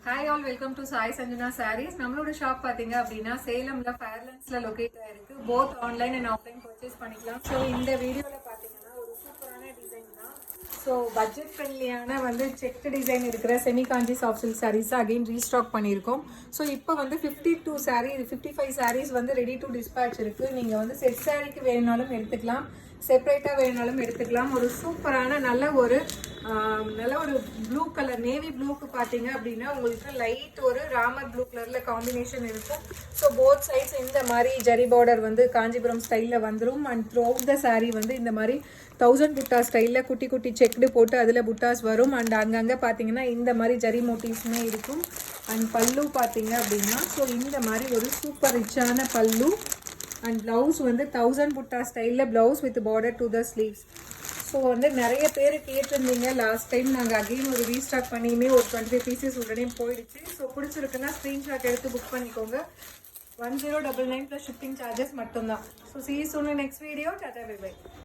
Hi all, welcome to Sai Sanjana sarees. நம்மளோட shop பார்த்தீங்க அப்படின்னா சேலம்ல ஃபயர்லன்ஸ்ல லொகேட் ஆயிருக்கு. Both online and offline purchase பண்ணிக்கலாம். ஸோ இந்த வீடியோவில் பார்த்தீங்கன்னா ஒரு சூப்பரான டிசைன் தான். ஸோ பட்ஜெட் ஃப்ரெண்ட்லியான வந்து செக் டிசைன் இருக்கிற semi Kanchi soft silk sarees again restock பண்ணியிருக்கோம். ஸோ இப்போ வந்து 52 சாரீ 55 சாரீஸ் வந்து ரெடி டு டிஸ்பேச் இருக்குது. நீங்கள் வந்து செட் சாரீக்கு வேணுனாலும் எடுத்துக்கலாம், செப்பரேட்டாக வேணுனாலும் எடுத்துக்கலாம். ஒரு சூப்பரான நல்ல ஒரு ப்ளூ கலர் நேவி ப்ளூக்கு பார்த்தீங்க அப்படின்னா உங்களுக்கு லைட் ஒரு ராமர் ப்ளூ கலரில் காம்பினேஷன் இருக்கும். ஸோ போத் சைட்ஸ் இந்த மாதிரி ஜரி பார்டர் வந்து காஞ்சிபுரம் ஸ்டைலில் வந்துடும். And through out the sari வந்து இந்த மாதிரி 1000 புட்டா ஸ்டைலில் குட்டி குட்டி செக்டு போட்டு அதில் புட்டாஸ் வரும். அண்ட் அங்கங்கே பார்த்தீங்கன்னா இந்த மாதிரி ஜரி மோட்டிவ்ஸுமே இருக்கும். அண்ட் பல்லு பார்த்தீங்க அப்படின்னா ஸோ இந்த மாதிரி ஒரு சூப்பர் ரிச்சான பல்லு. அண்ட் ப்ளவுஸ் வந்து 1000 புட்டா ஸ்டைலில் blouse with border to the sleeves. So வந்து நிறைய பேர் கேட்டிருந்தீங்க. லாஸ்ட் டைம் நாங்கள் அகைன் ஒரு ரீஸ்டாக் பண்ணியுமே ஒரு 25 பீசஸ் உடனே போயிடுச்சு. ஸோ பிடிச்சிருக்குன்னா ஸ்க்ரீன்ஷாட் எடுத்து புக் பண்ணிக்கோங்க. 1099 + ஷிப்பிங் சார்ஜஸ் மட்டும்தான். So see you soon in next video. Tata, bye bye.